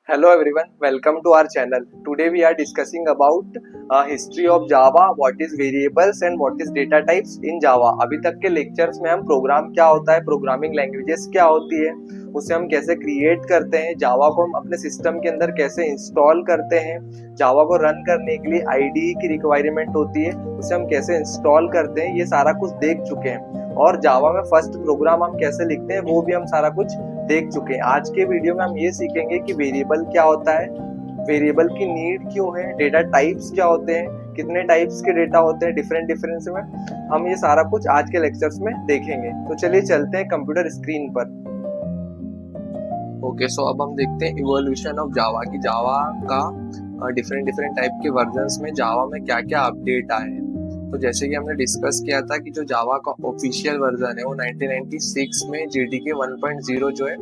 Hello everyone, welcome to our channel. Today we are discussing about history of Java, what is variables and what is data types in Java. अभी तक के lectures में हम programme क्या होता है, programming languages क्या होती है, उसे हम कैसे क्रिएट करते हैं, जावा को हम अपने सिस्टम के अंदर कैसे इंस्टॉल करते हैं, जावा को रन करने के लिए आईडीई की रिक्वायरमेंट होती है, उसे हम कैसे इंस्टॉल करते हैं, ये सारा कुछ देख चुके हैं। और जावा में फर्स्ट प्रोग्राम हम कैसे लिखते हैं वो भी हम सारा कुछ देख चुके हैं। आज के वीडियो में हम ये सीखेंगे कि वेरिएबल क्या होता है, वेरिएबल की नीड क्यों है, डेटा टाइप्स क्या होते हैं, कितने टाइप्स के डेटा होते हैं डिफरेंट में, हम ये सारा कुछ आज के लेक्चर्स में देखेंगे। तो चलिए चलते हैं कंप्यूटर स्क्रीन पर। ओके, सो अब हम देखते हैं इवोल्यूशन ऑफ जावा की जावा का डिफरेंट टाइप के वर्जन्स में जावा में क्या क्या अपडेट आए हैं। तो जैसे कि हमने डिस्कस किया था कि जो जावा का ऑफिशियल वर्जन है वो 1996 में JDK 1.0 जो है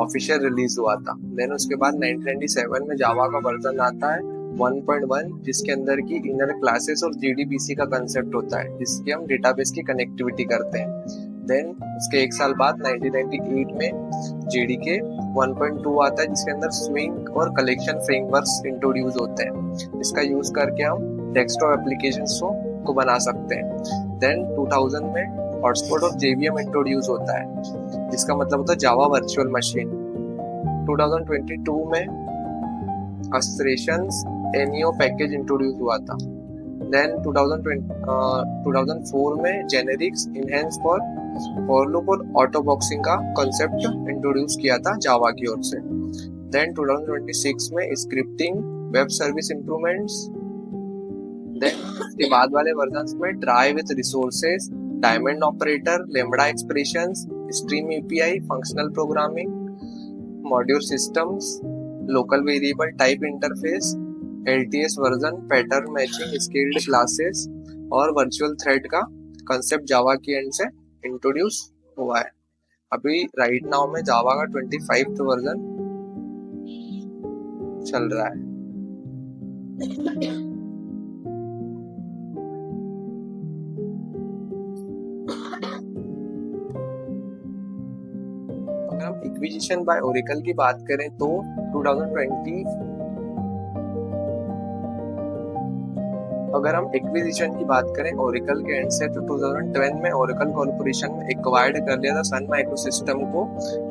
ऑफिशियल रिलीज हुआ था। देन उसके बाद 1997 में जावा का वर्जन आता है 1.1 जिसके अंदर की इनर क्लासेस और JDBC का कंसेप्ट होता है जिसकी हम डेटाबेस की कनेक्टिविटी करते हैं। देन उसके एक साल बाद 1998 में JDK 1.2 आता है जिसके अंदर स्विंग और कलेक्शन फ्रेमवर्क्स इंट्रोड्यूस होते हैं जिसका यूज करके हम डेस्कटॉप एप्लीकेशंस को बना सकते हैं। देन 2000 में हॉटस्पॉट और JVM इंट्रोड्यूस होता है जिसका मतलब होता है जावा वर्चुअल मशीन। 2022 में अस्ट्रेशंस NEO पैकेज इंट्रोड्यूस हुआ था। देन 2004 में जेनेरिक्स इनहेंस फॉर लूप और ऑटो बॉक्सिंग का कॉन्सेप्ट इंट्रोड्यूस किया था जावा की ओर से। देन 2026 में scripting, web service improvements. Then इसके बाद वाले वर्जन्स में try with resources, diamond operator, lambda expressions, stream API, functional programming, module systems, local variable type interface, LTS version, pattern matching, sealed classes और virtual thread का concept Java की end से introduce हुआ है। अभी राइट नाउ में जावा का 25th version चल रहा है। अगर हम एक्विजिशन बाय ओरेकल की बात करें तो 2020 अगर हम एक्विजिशन की बात करें ओरेकल के एंड से तो 2010 में ओरेकल कॉर्पोरेशन ने एक्वायर्ड कर लिया था सन माइक्रोसिस्टम को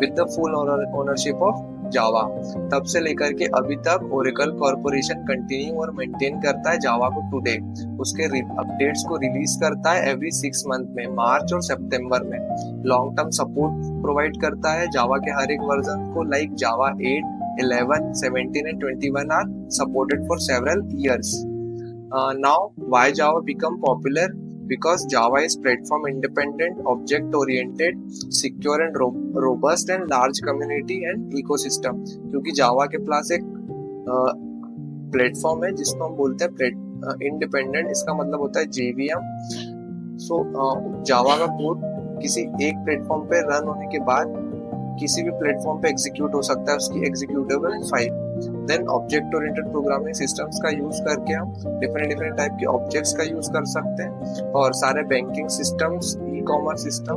with the full ownership of Java. तब से लेकर के अभी तक ओरेकल कॉर्पोरेशन कंटिन्यू और मेंटेन करता है जावा को टुडे। उसके अपडेट्स को रिलीज करता है एवरी 6 मंथ में, मार्च और सितंबर में। लॉन्ग टर्म सपोर्ट प्रोवाइड करता है जावा के हर एक वर्जन को, like Java 8, 11, 17 and 21 are supported for several years. Now, why Java become popular? Because Java is platform independent, object oriented, secure and robust and large community and ecosystem। क्योंकि Java के पास एक platform है जिसको हम बोलते हैं independent, इसका मतलब होता है JVM। सो Java का कोड किसी एक प्लेटफॉर्म पे रन होने के बाद किसी भी प्लेटफॉर्म पे एग्जीक्यूट हो सकता है, उसकी executable file. Then object oriented programming systems का यूज करके हम डिफरेंट टाइप के ऑब्जेक्ट्स का यूज कर सकते हैं और सारे बैंकिंग सिस्टम्स, ई-कॉमर्स सिस्टम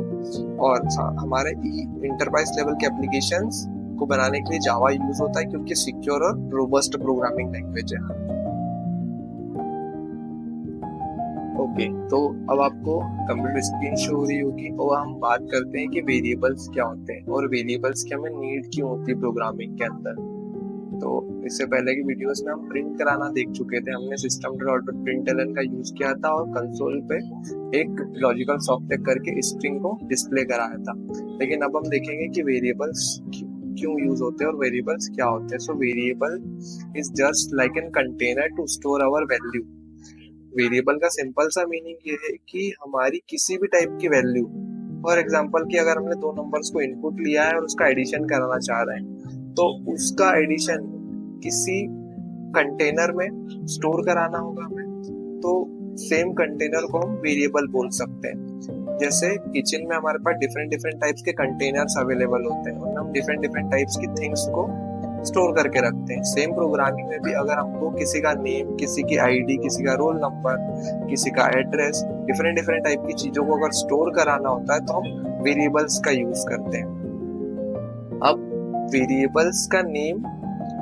और हमारे इंटरप्राइज लेवल के एप्लीकेशंस को बनाने के लिए जावा यूज होता है क्योंकि सिक्योर और रोबस्ट प्रोग्रामिंग लैंग्वेज है। ओके, तो अब आपको कंप्यूटर स्क्रीन शो हो रही होगी और हम बात करते हैं कि वेरिएबल्स क्या होते हैं और वेरिएबल्स की हमें नीड क्यों होती है प्रोग्रामिंग के अंदर। तो इससे पहले की वीडियोस में हम प्रिंट कराना देख चुके थे, हमने system.out.println का यूज किया था और कंसोल पे एक लॉजिकल सॉफ्टवेयर करके स्ट्रिंग को डिस्प्ले कराया था। लेकिन अब हम देखेंगे कि वेरिएबल्स क्यों यूज होते हैं और वेरिएबल्स क्या होते हैं। So variable is just like an container to store our value. Variable का सिंपल सा मीनिंग ये है कि हमारी किसी भी टाइप की वैल्यू, फॉर एग्जांपल कि अगर हमने दो नंबर्स को इनपुट लिया है और उसका एडिशन कराना चाह रहे हैं तो उसका एडिशन किसी कंटेनर में स्टोर कराना होगा हमें, तो सेम कंटेनर को हम वेरिएबल बोल सकते हैं। जैसे किचन में हमारे पास डिफरेंट टाइप्स के कंटेनर्स अवेलेबल होते हैं और हम डिफरेंट टाइप्स की थिंग्स को स्टोर करके रखते हैं। सेम प्रोग्रामिंग में भी अगर हमको किसी का नेम, किसी की आईडी, किसी का रोल नंबर, किसी का एड्रेस, डिफरेंट टाइप की चीजों को अगर स्टोर कराना होता है तो हम वेरिएबल्स का यूज करते हैं। अब वेरिएबल्स का नेम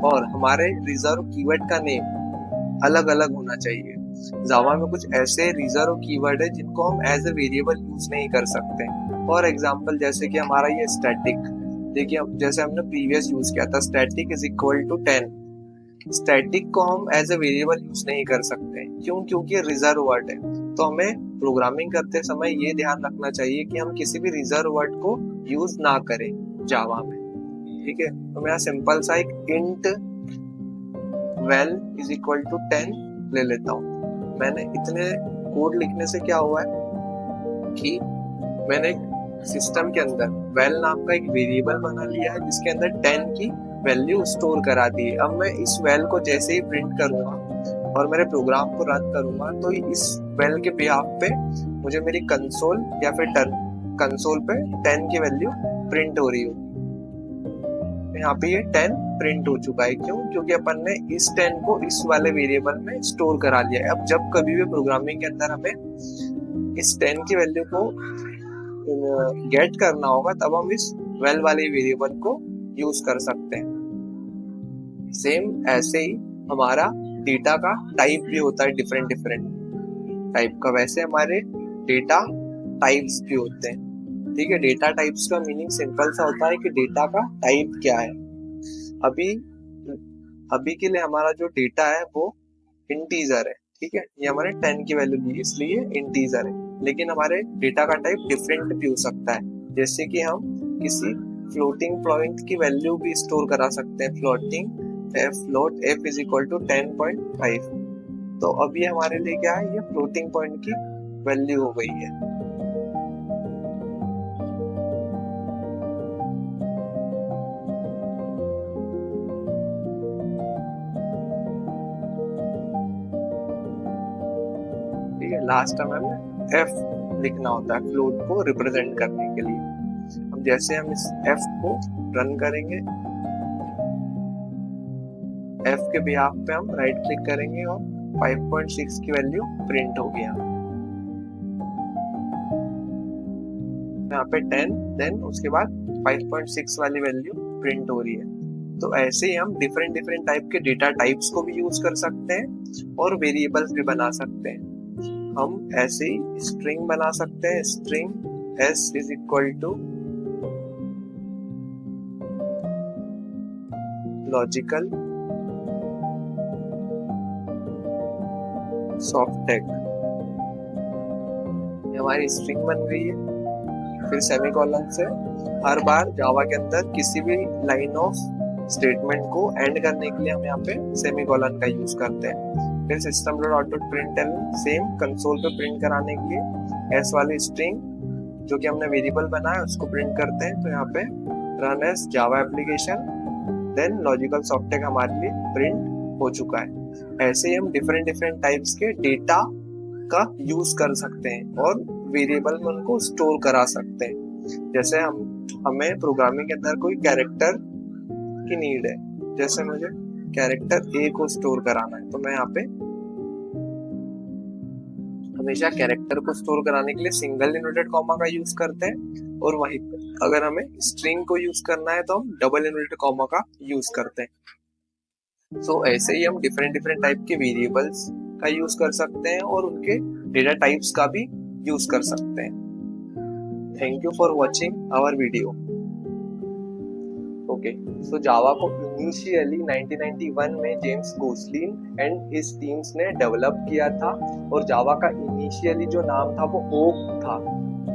और हमारे रिजर्व कीवर्ड का नेम अलग अलग होना चाहिए। जावा में कुछ ऐसे रिजर्व कीवर्ड है जिनको हम एज ए वेरिएबल यूज नहीं कर सकते। फॉर एग्जांपल जैसे कि हमारा ये स्टैटिक, देखिए जैसे हमने प्रीवियस यूज किया था static is equal to 10। Static को हम एज ए वेरिएबल यूज नहीं कर सकते, क्यों? क्योंकि ये रिजर्व वर्ड है। तो हमें प्रोग्रामिंग करते समय ये ध्यान रखना चाहिए कि हम किसी भी रिजर्व वर्ड को यूज ना करें जावा में, ठीक है। तो मैं सिंपल सा एक int val is equal to 10 ले लेता हूँ। मैंने इतने कोड लिखने से क्या हुआ है कि मैंने सिस्टम के अंदर वेल नाम का एक वेरिएबल बना लिया है जिसके अंदर 10 की वैल्यू स्टोर करा दी है। अब मैं इस वेल को जैसे ही प्रिंट करूंगा और मेरे प्रोग्राम को रन करूंगा तो इस वेल के बिहाफ पे मुझे मेरी कंसोल या फिर कंसोल पे 10 की वैल्यू प्रिंट हो रही होगी। यहाँ पे ये 10 प्रिंट हो चुका है। क्यों? क्योंकि अपन ने इस 10 को इस वाले वेरिएबल में स्टोर करा लिया है। अब जब कभी भी प्रोग्रामिंग के अंदर हमें इस 10 की वैल्यू को गेट करना होगा तब हम इस वेल वाले वेरिएबल को यूज कर सकते हैं। सेम ऐसे ही हमारा डेटा का टाइप भी होता है डिफरेंट टाइप का, वैसे हमारे डेटा टाइप्स भी होते हैं, ठीक है। डेटा टाइप्स का मीनिंग सिंपल सा होता है कि डेटा का टाइप क्या है। अभी के लिए हमारा जो डेटा है वो इंटीजर है, ठीक है। ये हमारे 10 की वैल्यू दी इसलिए इंटीजर है, लेकिन हमारे डेटा का टाइप डिफरेंट भी हो सकता है। जैसे कि हम किसी फ्लोटिंग पॉइंट की वैल्यू भी स्टोर करा सकते हैं, float f is equal to 10.5। तो अब ये हमारे लिए क्या है, ये फ्लोटिंग पॉइंट की वैल्यू हो गई है। ठीक है, लास्ट में हमें f लिखना होता है फ्लोट को रिप्रेजेंट करने के लिए। अब जैसे हम इस f को रन करेंगे, f के बिहाफ पे हम राइट क्लिक करेंगे और 5.6 की वैल्यू प्रिंट हो गया। यहाँ पे 10 देन उसके बाद 5.6 वाली वैल्यू प्रिंट हो रही है। तो ऐसे ही हम डिफरेंट टाइप के डेटा टाइप्स को भी यूज कर सकते हैं और वेरिएबल्स भी बना सकते हैं। हम ऐसे ही स्ट्रिंग बना सकते हैं, string s is equal to logical Softtech, हमारी स्ट्रिंग बन गई है। फिर सेमीकोलन से हर बार जावा के अंदर किसी भी लाइन ऑफ स्टेटमेंट को एंड करने के लिए हम यहाँ पे सेमीकोलन का यूज करते हैं। फिर system dot output println same console पे प्रिंट कराने के लिए एस वाली स्ट्रिंग जो कि हमने वेरिएबल बनाया उसको प्रिंट करते हैं। तो यहाँ पे run as Java application then logical Softtech हमारे लिए प्रिंट हो चुका है। ऐसे ही हम डिफरेंट टाइप्स के डेटा का यूज कर सकते हैं और वेरिएबल में उनको स्टोर करा सकते हैं। जैसे हमें प्रोग्रामिंग के अंदर कोई कैरेक्टर की नीड है, जैसे मुझे कैरेक्टर ए को स्टोर कराना है, तो मैं यहाँ पे हमेशा कैरेक्टर को स्टोर कराने के लिए सिंगल इन्वर्टेड कॉमा का यूज करते हैं, और वहीं पे अगर हमें स्ट्रिंग को यूज करना है तो हम डबल इन्वर्टेड कॉमा का यूज करते हैं। सो ऐसे ही हम डिफरेंट टाइप के वेरिएबल्स का यूज कर सकते हैं और उनके डेटा टाइप्स का भी यूज कर सकते हैं। Thank you for watching our video. Okay, so Java को इनिशियली 1991 में James Gosling and his teams ने डेवलप किया था, और जावा का इनिशियली जो नाम था वो ओक था,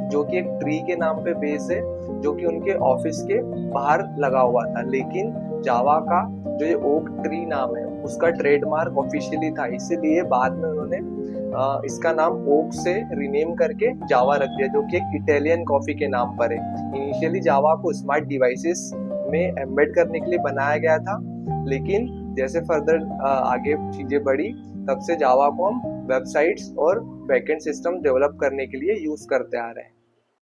जो कि एक ट्री के नाम पे बेस है, जो कि उनके ऑफिस के बाहर लगा हुआ था। लेकिन जावा का जो ये ओक ट्री नाम है उसका ट्रेडमार्क ऑफिशियली था, इसीलिए बाद में उन्होंने इसका नाम ओक से रिनेम करके जावा रख दिया, जो कि एक इटालियन कॉफी के नाम पर है। इनिशियली जावा को स्मार्ट डिवाइसेस में एम्बेड करने के लिए बनाया गया था, लेकिन जैसे फर्दर आगे चीजें बढ़ी तब से जावा को हम वेबसाइट्स और बैकएंड सिस्टम डेवलप करने के लिए यूज करते आ रहे हैं।